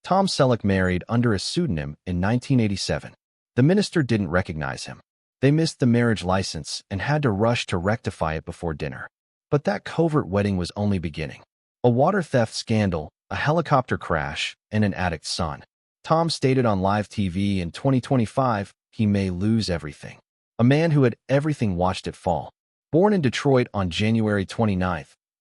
Tom Selleck married under a pseudonym in 1987. The minister didn't recognize him. They missed the marriage license and had to rush to rectify it before dinner. But that covert wedding was only beginning. A water theft scandal, a helicopter crash, and an addict's son. Tom stated on live TV in 2025 he may lose everything. A man who had everything watched it fall. Born in Detroit on January 29,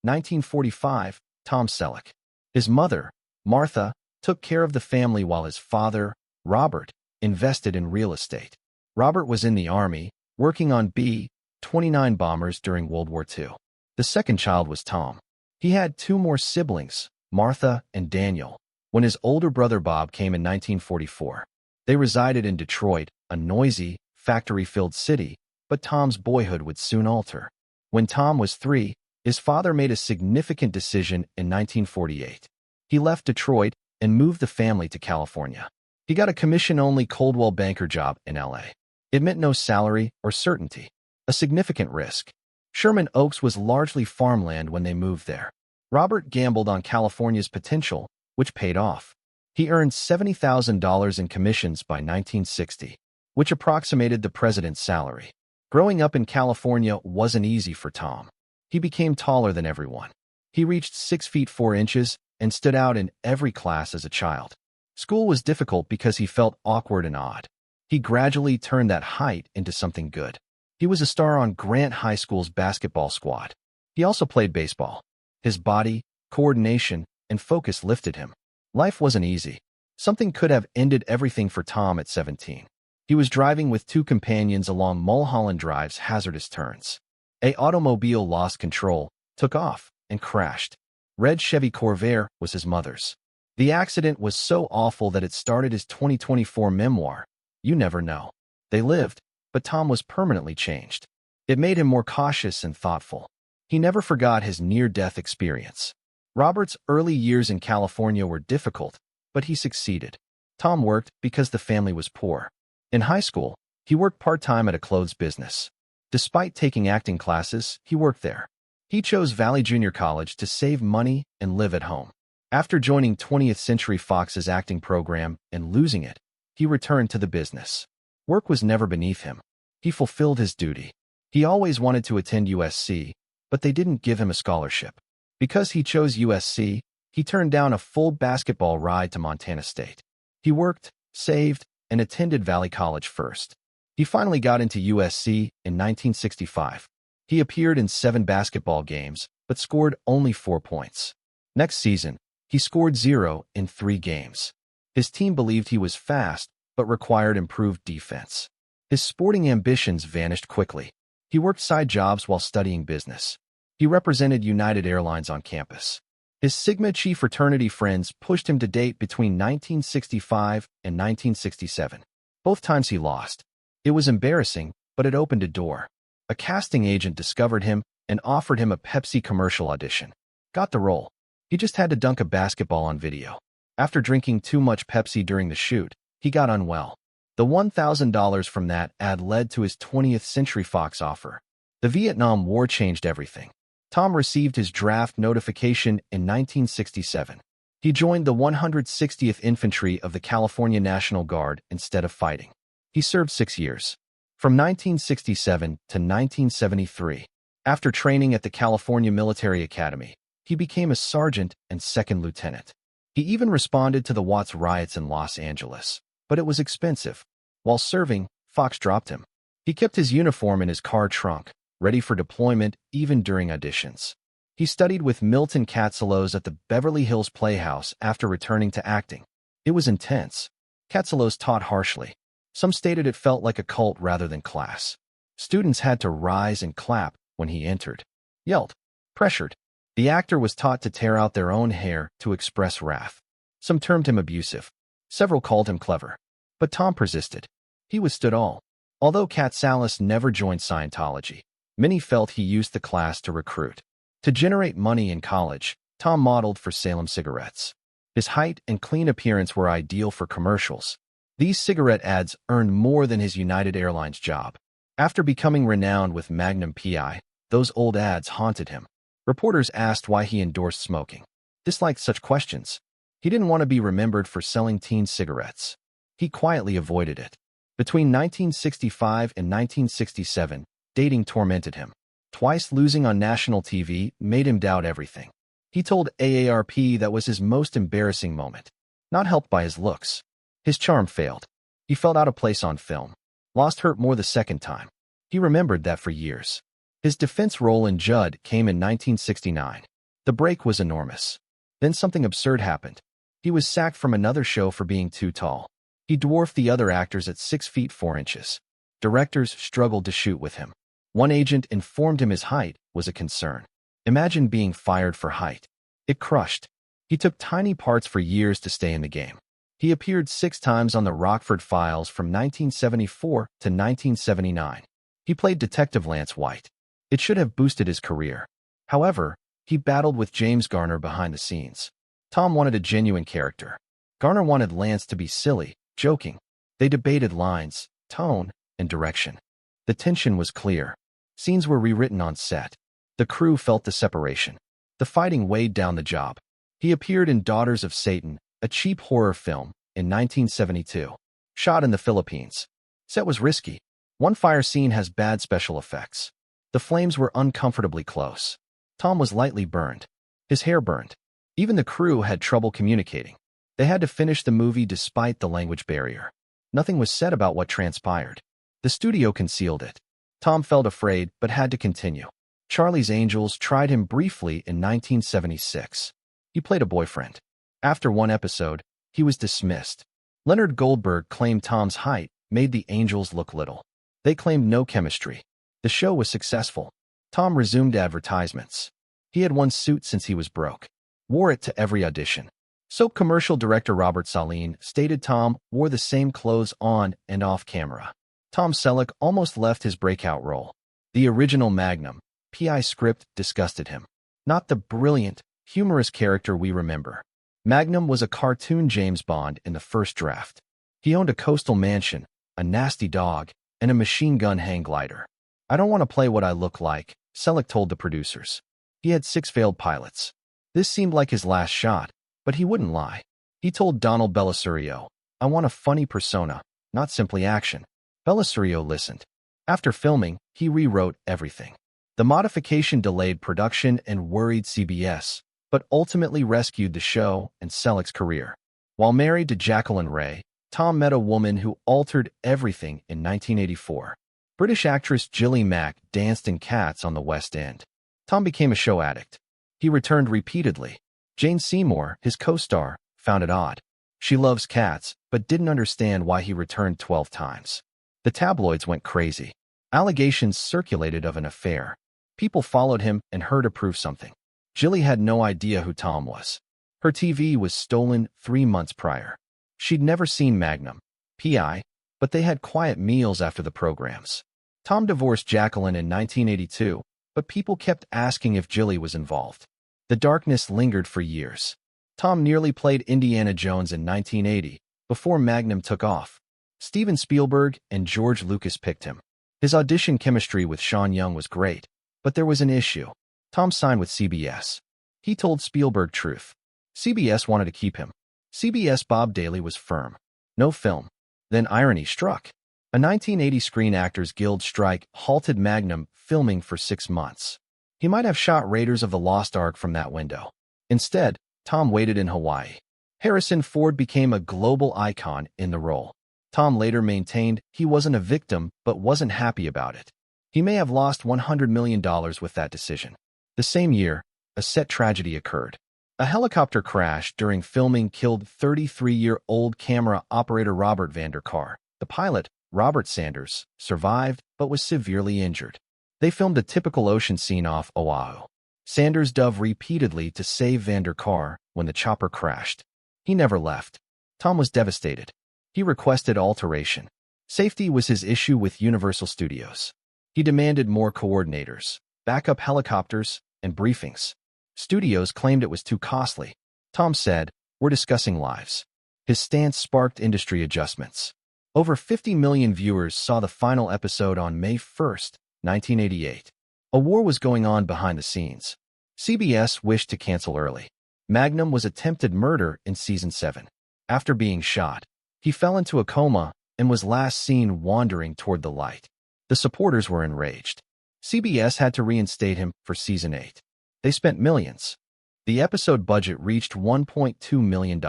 1945, Tom Selleck. His mother, Martha, took care of the family while his father, Robert, invested in real estate. Robert was in the Army, working on B-29 bombers during World War II. The second child was Tom. He had two more siblings, Martha and Daniel, when his older brother Bob came in 1944. They resided in Detroit, a noisy, factory-filled city, but Tom's boyhood would soon alter. When Tom was 3, his father made a significant decision in 1948. He left Detroit and moved the family to California. He got a commission-only Coldwell banker job in L.A. It meant no salary or certainty, a significant risk. Sherman Oaks was largely farmland when they moved there. Robert gambled on California's potential, which paid off. He earned $70,000 in commissions by 1960, which approximated the president's salary. Growing up in California wasn't easy for Tom. He became taller than everyone. He reached 6 feet 4 inches and stood out in every class as a child. School was difficult because he felt awkward and odd. He gradually turned that height into something good. He was a star on Grant High School's basketball squad. He also played baseball. His body, coordination, and focus lifted him. Life wasn't easy. Something could have ended everything for Tom at 17. He was driving with 2 companions along Mulholland Drive's hazardous turns. An automobile lost control, took off, and crashed. Red Chevy Corvair was his mother's. The accident was so awful that it started his 2024 memoir, You Never Know. They lived, but Tom was permanently changed. It made him more cautious and thoughtful. He never forgot his near-death experience. Robert's early years in California were difficult, but he succeeded. Tom worked because the family was poor. In high school, he worked part-time at a clothes business. Despite taking acting classes, he worked there. He chose Valley Junior College to save money and live at home. After joining 20th Century Fox's acting program and losing it, he returned to the business. Work was never beneath him. He fulfilled his duty. He always wanted to attend USC, but they didn't give him a scholarship. Because he chose USC, he turned down a full basketball ride to Montana State. He worked, saved, and attended Valley College first. He finally got into USC in 1965. He appeared in 7 basketball games, but scored only 4 points. Next season, he scored 0 in 3 games. His team believed he was fast, but required improved defense. His sporting ambitions vanished quickly. He worked side jobs while studying business. He represented United Airlines on campus. His Sigma Chi fraternity friends pushed him to date between 1965 and 1967. Both times he lost. It was embarrassing, but it opened a door. A casting agent discovered him and offered him a Pepsi commercial audition. Got the role. He just had to dunk a basketball on video. After drinking too much Pepsi during the shoot, he got unwell. The $1,000 from that ad led to his 20th Century Fox offer. The Vietnam War changed everything. Tom received his draft notification in 1967. He joined the 160th Infantry of the California National Guard instead of fighting. He served 6 years. From 1967 to 1973. After training at the California Military Academy, he became a sergeant and second lieutenant. He even responded to the Watts riots in Los Angeles, but it was expensive. While serving, Fox dropped him. He kept his uniform in his car trunk, ready for deployment even during auditions. He studied with Milton Katselos at the Beverly Hills Playhouse after returning to acting. It was intense. Katselos taught harshly. Some stated it felt like a cult rather than class. Students had to rise and clap when he entered. Yelled. Pressured. The actor was taught to tear out their own hair to express wrath. Some termed him abusive. Several called him clever. But Tom persisted. He withstood all. Although Katselos never joined Scientology, many felt he used the class to recruit. To generate money in college, Tom modeled for Salem cigarettes. His height and clean appearance were ideal for commercials. These cigarette ads earned more than his United Airlines job. After becoming renowned with Magnum PI, those old ads haunted him. Reporters asked why he endorsed smoking. Disliked such questions. He didn't want to be remembered for selling teen cigarettes. He quietly avoided it. Between 1965 and 1967, dating tormented him. Twice losing on national TV made him doubt everything. He told AARP that was his most embarrassing moment. Not helped by his looks. His charm failed. He felt out of place on film. Lost hurt more the second time. He remembered that for years. His defense role in Judd came in 1969. The break was enormous. Then something absurd happened. He was sacked from another show for being too tall. He dwarfed the other actors at 6 feet 4 inches. Directors struggled to shoot with him. One agent informed him his height was a concern. Imagine being fired for height. It crushed. He took tiny parts for years to stay in the game. He appeared 6 times on the Rockford Files from 1974 to 1979. He played Detective Lance White. It should have boosted his career. However, he battled with James Garner behind the scenes. Tom wanted a genuine character. Garner wanted Lance to be silly, joking. They debated lines, tone, and direction. The tension was clear. Scenes were rewritten on set. The crew felt the separation. The fighting weighed down the job. He appeared in Daughters of Satan, a cheap horror film, in 1972. Shot in the Philippines. Set was risky. One fire scene has bad special effects. The flames were uncomfortably close. Tom was lightly burned. His hair burned. Even the crew had trouble communicating. They had to finish the movie despite the language barrier. Nothing was said about what transpired. The studio concealed it. Tom felt afraid but had to continue. Charlie's Angels tried him briefly in 1976. He played a boyfriend. After one episode, he was dismissed. Leonard Goldberg claimed Tom's height made the Angels look little. They claimed no chemistry. The show was successful. Tom resumed advertisements. He had one suit since he was broke. Wore it to every audition. Soap commercial director Robert Saleen stated Tom wore the same clothes on and off camera. Tom Selleck almost left his breakout role. The original Magnum PI script disgusted him. Not the brilliant, humorous character we remember. Magnum was a cartoon James Bond in the first draft. He owned a coastal mansion, a nasty dog, and a machine gun hang glider. I don't want to play what I look like, Selleck told the producers. He had 6 failed pilots. This seemed like his last shot, but he wouldn't lie. He told Donald Bellisario, I want a funny persona, not simply action. Bellisario listened. After filming, he rewrote everything. The modification delayed production and worried CBS, but ultimately rescued the show and Selleck's career. While married to Jacqueline Ray, Tom met a woman who altered everything in 1984. British actress Gilly Mack danced in Cats on the West End. Tom became a show addict. He returned repeatedly. Jane Seymour, his co-star, found it odd. She loves Cats, but didn't understand why he returned 12 times. The tabloids went crazy. Allegations circulated of an affair. People followed him and her to prove something. Gilly had no idea who Tom was. Her TV was stolen 3 months prior. She'd never seen Magnum PI, but they had quiet meals after the programs. Tom divorced Jacqueline in 1982, but people kept asking if Gilly was involved. The darkness lingered for years. Tom nearly played Indiana Jones in 1980, before Magnum took off. Steven Spielberg and George Lucas picked him. His audition chemistry with Sean Young was great, but there was an issue. Tom signed with CBS. He told Spielberg truth. CBS wanted to keep him. CBS Bob Daly was firm. No film. Then irony struck. A 1980 Screen Actors Guild strike halted Magnum filming for 6 months. He might have shot Raiders of the Lost Ark from that window. Instead, Tom waited in Hawaii. Harrison Ford became a global icon in the role. Tom later maintained he wasn't a victim but wasn't happy about it. He may have lost $100 million with that decision. The same year, a set tragedy occurred. A helicopter crash during filming killed 33-year-old camera operator Robert Vanderkar. The pilot, Robert Sanders, survived but was severely injured. They filmed a typical ocean scene off Oahu. Sanders dove repeatedly to save Vanderkar when the chopper crashed. He never left. Tom was devastated. He requested alteration. Safety was his issue with Universal Studios. He demanded more coordinators, backup helicopters, and briefings. Studios claimed it was too costly. Tom said, "We're discussing lives." His stance sparked industry adjustments. Over 50 million viewers saw the final episode on May 1, 1988. A war was going on behind the scenes. CBS wished to cancel early. Magnum was attempted murder in season 7. After being shot, he fell into a coma and was last seen wandering toward the light. The supporters were enraged. CBS had to reinstate him for season 8. They spent millions. The episode budget reached $1.2 million.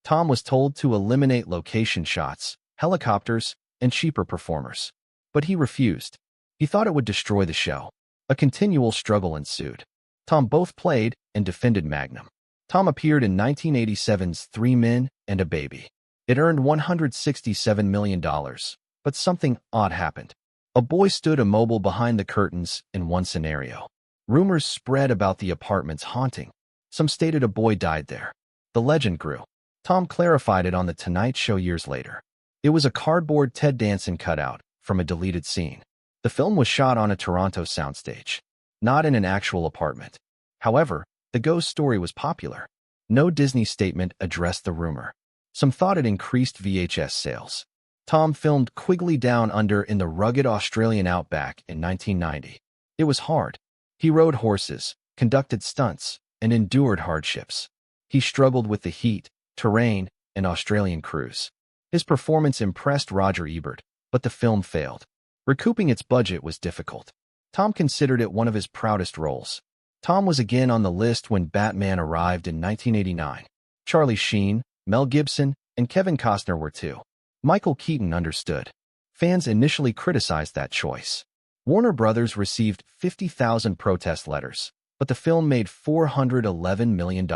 Tom was told to eliminate location shots, helicopters, and cheaper performers. But he refused. He thought it would destroy the show. A continual struggle ensued. Tom both played and defended Magnum. Tom appeared in 1987's 3 Men and a Baby. It earned $167 million, but something odd happened. A boy stood immobile behind the curtains in one scenario. Rumors spread about the apartment's haunting. Some stated a boy died there. The legend grew. Tom clarified it on The Tonight Show years later. It was a cardboard Ted Danson cutout from a deleted scene. The film was shot on a Toronto soundstage, not in an actual apartment. However, the ghost story was popular. No Disney statement addressed the rumor. Some thought it increased VHS sales. Tom filmed Quigley Down Under in the rugged Australian outback in 1990. It was hard. He rode horses, conducted stunts, and endured hardships. He struggled with the heat, terrain, and Australian crews. His performance impressed Roger Ebert, but the film failed. Recouping its budget was difficult. Tom considered it one of his proudest roles. Tom was again on the list when Batman arrived in 1989. Charlie Sheen, Mel Gibson, and Kevin Costner were too. Michael Keaton understood. Fans initially criticized that choice. Warner Brothers received 50,000 protest letters, but the film made $411 million.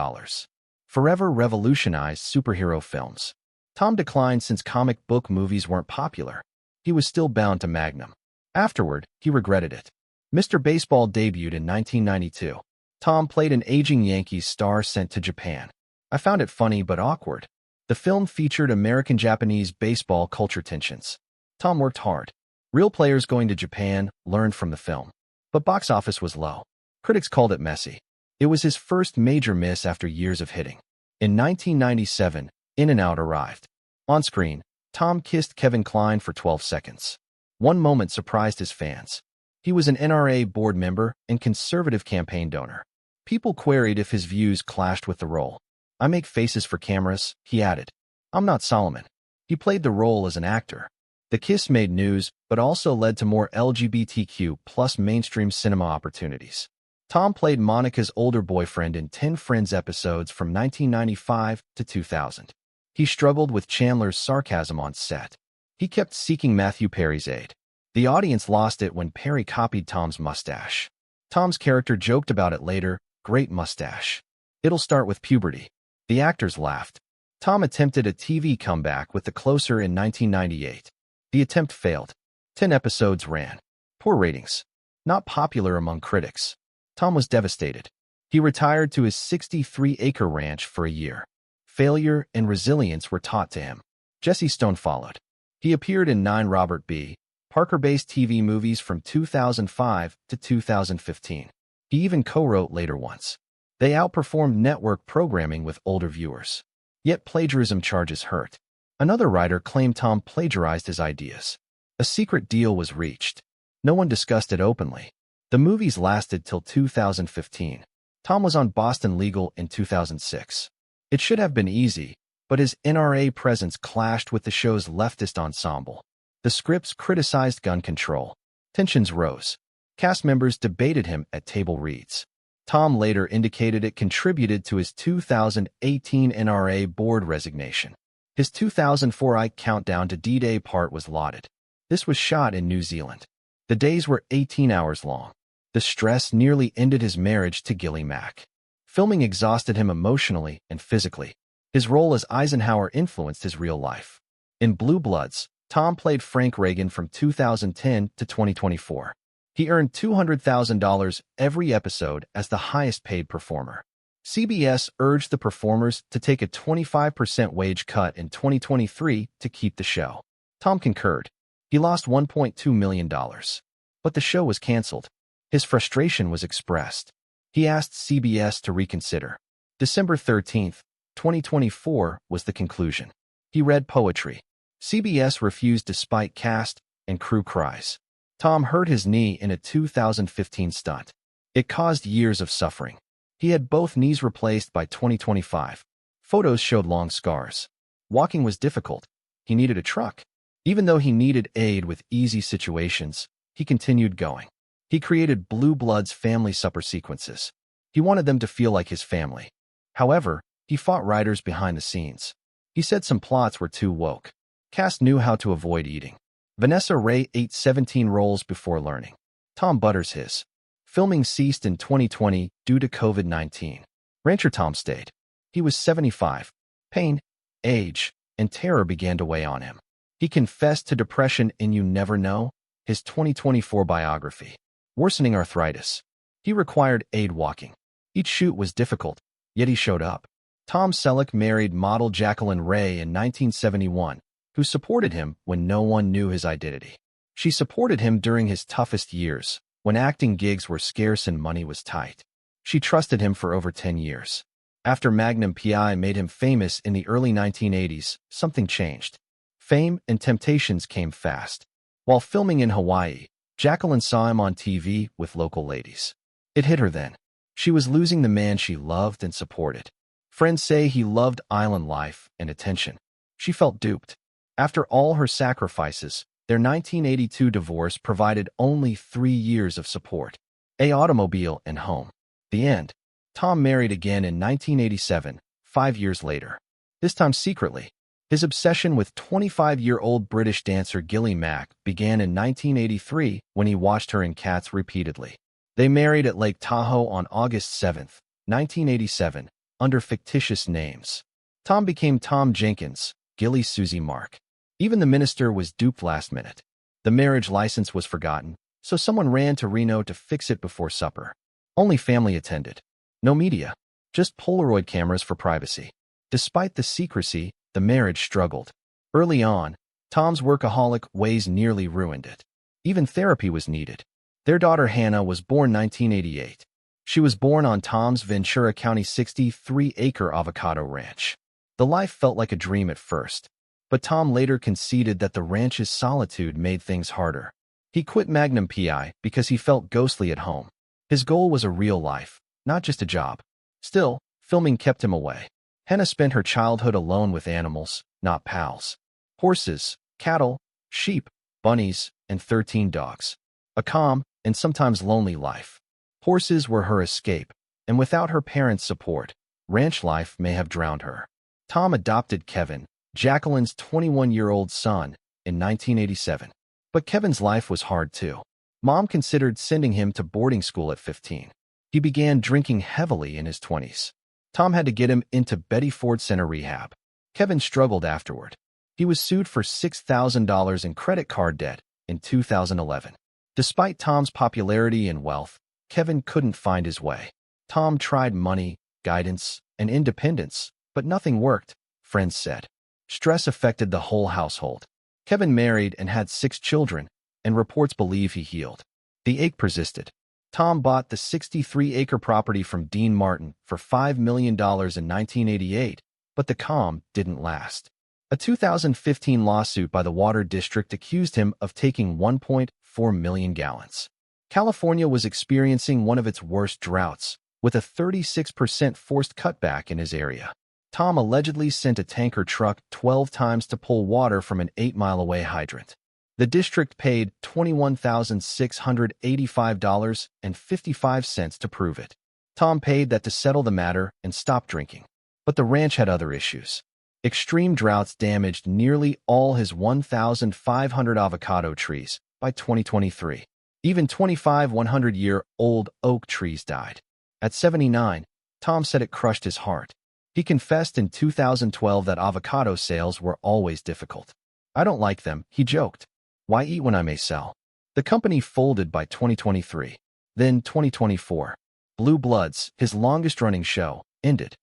Forever revolutionized superhero films. Tom declined since comic book movies weren't popular. He was still bound to Magnum. Afterward, he regretted it. Mr. Baseball debuted in 1992. Tom played an aging Yankees star sent to Japan. I found it funny but awkward. The film featured American-Japanese baseball culture tensions. Tom worked hard. Real players going to Japan learned from the film. But box office was low. Critics called it messy. It was his first major miss after years of hitting. In 1997, In-N-Out arrived. On screen, Tom kissed Kevin Kline for 12 seconds. One moment surprised his fans. He was an NRA board member and conservative campaign donor. People queried if his views clashed with the role. I make faces for cameras, he added. I'm not Solomon. He played the role as an actor. The kiss made news, but also led to more LGBTQ plus mainstream cinema opportunities. Tom played Monica's older boyfriend in 10 Friends episodes from 1995 to 2000. He struggled with Chandler's sarcasm on set. He kept seeking Matthew Perry's aid. The audience lost it when Perry copied Tom's mustache. Tom's character joked about it later, great mustache. It'll start with puberty. The actors laughed. Tom attempted a TV comeback with The Closer in 1998. The attempt failed. 10 episodes ran. Poor ratings. Not popular among critics. Tom was devastated. He retired to his 63-acre ranch for a year. Failure and resilience were taught to him. Jesse Stone followed. He appeared in 9 Robert B. Parker-based TV movies from 2005 to 2015. He even co-wrote later ones. They outperformed network programming with older viewers. Yet plagiarism charges hurt. Another writer claimed Tom plagiarized his ideas. A secret deal was reached. No one discussed it openly. The movies lasted till 2015. Tom was on Boston Legal in 2006. It should have been easy, but his NRA presence clashed with the show's leftist ensemble. The scripts criticized gun control. Tensions rose. Cast members debated him at table reads. Tom later indicated it contributed to his 2018 NRA board resignation. His 2004 Ike Countdown to D-Day part was lauded. This was shot in New Zealand. The days were 18 hours long. The stress nearly ended his marriage to Gilly Mack. Filming exhausted him emotionally and physically. His role as Eisenhower influenced his real life. In Blue Bloods, Tom played Frank Reagan from 2010 to 2024. He earned $200,000 every episode as the highest-paid performer. CBS urged the performers to take a 25% wage cut in 2023 to keep the show. Tom concurred. He lost $1.2 million. But the show was canceled. His frustration was expressed. He asked CBS to reconsider. December 13, 2024 was the conclusion. He read poetry. CBS refused despite cast and crew cries. Tom hurt his knee in a 2015 stunt. It caused years of suffering. He had both knees replaced by 2025. Photos showed long scars. Walking was difficult. He needed a truck. Even though he needed aid with easy situations, he continued going. He created Blue Blood's family supper sequences. He wanted them to feel like his family. However, he fought writers behind the scenes. He said some plots were too woke. Cast knew how to avoid eating. Vanessa Ray ate 17 rolls before learning. Tom butters his. Filming ceased in 2020 due to COVID-19. Rancher Tom stayed. He was 75. Pain, age, and terror began to weigh on him. He confessed to depression in You Never Know, his 2024 biography. Worsening arthritis. He required aid walking. Each shoot was difficult, yet he showed up. Tom Selleck married model Jacqueline Ray in 1971, who supported him when no one knew his identity. She supported him during his toughest years, when acting gigs were scarce and money was tight. She trusted him for over 10 years. After Magnum P.I. made him famous in the early 1980s, something changed. Fame and temptations came fast. While filming in Hawaii, Jacqueline saw him on TV with local ladies. It hit her then. She was losing the man she loved and supported. Friends say he loved island life and attention. She felt duped. After all her sacrifices, their 1982 divorce provided only 3 years of support. An automobile and home. The end. Tom married again in 1987, 5 years later. This time secretly. His obsession with 25-year-old British dancer Gilly Mack began in 1983 when he watched her in Cats repeatedly. They married at Lake Tahoe on August 7, 1987, under fictitious names. Tom became Tom Jenkins, Gilly Susie Mark. Even the minister was duped last minute. The marriage license was forgotten, so someone ran to Reno to fix it before supper. Only family attended. No media. Just Polaroid cameras for privacy. Despite the secrecy, the marriage struggled. Early on, Tom's workaholic ways nearly ruined it. Even therapy was needed. Their daughter Hannah was born 1988. She was born on Tom's Ventura County 63-acre avocado ranch. The life felt like a dream at first, but Tom later conceded that the ranch's solitude made things harder. He quit Magnum P.I. because he felt ghostly at home. His goal was a real life, not just a job. Still, filming kept him away. Hannah spent her childhood alone with animals, not pals. Horses, cattle, sheep, bunnies, and 13 dogs. A calm and sometimes lonely life. Horses were her escape, and without her parents' support, ranch life may have drowned her. Tom adopted Kevin, Jacqueline's 21-year-old son, in 1987. But Kevin's life was hard too. Mom considered sending him to boarding school at 15. He began drinking heavily in his 20s. Tom had to get him into Betty Ford Center rehab. Kevin struggled afterward. He was sued for $6,000 in credit card debt in 2011. Despite Tom's popularity and wealth, Kevin couldn't find his way. Tom tried money, guidance, and independence, but nothing worked, friends said. Stress affected the whole household. Kevin married and had 6 children, and reports believe he healed. The ache persisted. Tom bought the 63-acre property from Dean Martin for $5 million in 1988, but the calm didn't last. A 2015 lawsuit by the Water District accused him of taking 1.4 million gallons. California was experiencing one of its worst droughts, with a 36% forced cutback in his area. Tom allegedly sent a tanker truck 12 times to pull water from an 8-mile-away hydrant. The district paid $21,685.55 to prove it. Tom paid that to settle the matter and stop drinking. But the ranch had other issues. Extreme droughts damaged nearly all his 1,500 avocado trees by 2023. Even 25 100-year-old oak trees died. At 79, Tom said it crushed his heart. He confessed in 2012 that avocado sales were always difficult. "I don't like them," he joked. "Why eat when I may sell?" The company folded by 2023. Then 2024. Blue Bloods, his longest-running show, ended.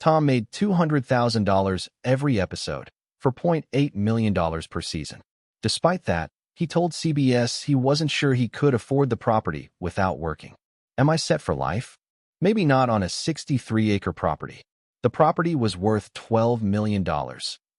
Tom made $200,000 every episode for $0.8 million per season. Despite that, he told CBS he wasn't sure he could afford the property without working. Am I set for life? Maybe not on a 63-acre property. The property was worth $12 million,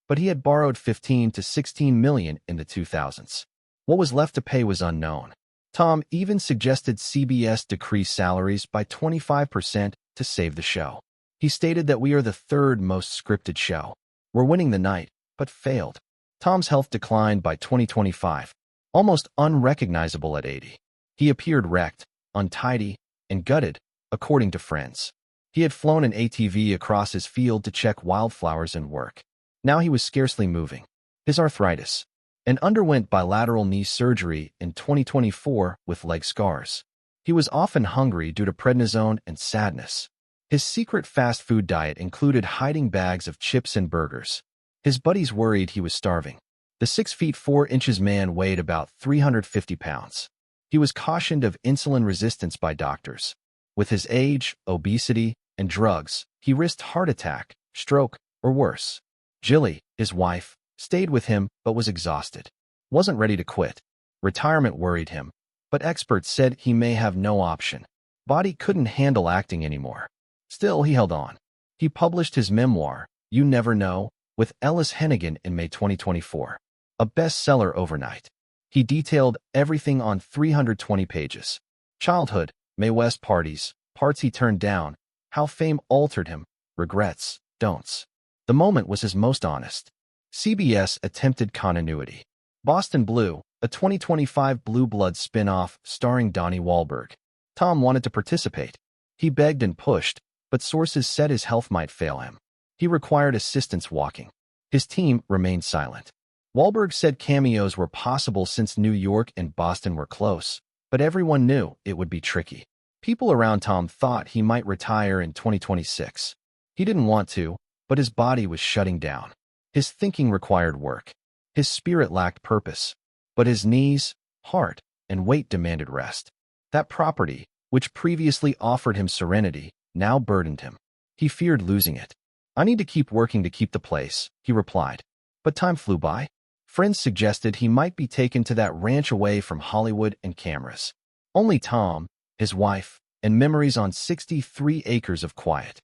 but he had borrowed $15 to $16 million in the 2000s. What was left to pay was unknown. Tom even suggested CBS decrease salaries by 25% to save the show. He stated that we are the third most scripted show. We're winning the night, but failed. Tom's health declined by 2025, almost unrecognizable at 80. He appeared wrecked, untidy, and gutted, according to friends. He had flown an ATV across his field to check wildflowers and work. Now he was scarcely moving. His arthritis, and underwent bilateral knee surgery in 2024 with leg scars. He was often hungry due to prednisone and sadness. His secret fast food diet included hiding bags of chips and burgers. His buddies worried he was starving. The 6 feet 4 inches man weighed about 350 pounds. He was cautioned of insulin resistance by doctors. With his age, obesity, and drugs, he risked heart attack, stroke, or worse. Jilly, his wife, stayed with him but was exhausted. Wasn't ready to quit. Retirement worried him, but experts said he may have no option. Body couldn't handle acting anymore. Still, he held on. He published his memoir, You Never Know, with Ellis Hennigan in May 2024. A bestseller overnight. He detailed everything on 320 pages. Childhood, Mae West parties, parts he turned down, how fame altered him, regrets, don'ts. The moment was his most honest. CBS attempted continuity. Boston Blue, a 2025 Blue Blood spin-off starring Donnie Wahlberg. Tom wanted to participate. He begged and pushed, but sources said his health might fail him. He required assistance walking. His team remained silent. Wahlberg said cameos were possible since New York and Boston were close, but everyone knew it would be tricky. People around Tom thought he might retire in 2026. He didn't want to, but his body was shutting down. His thinking required work. His spirit lacked purpose. But his knees, heart, and weight demanded rest. That property, which previously offered him serenity, now burdened him. He feared losing it. I need to keep working to keep the place, he replied. But time flew by. Friends suggested he might be taken to that ranch away from Hollywood and cameras. Only Tom, his wife, and memories on 63 acres of quiet.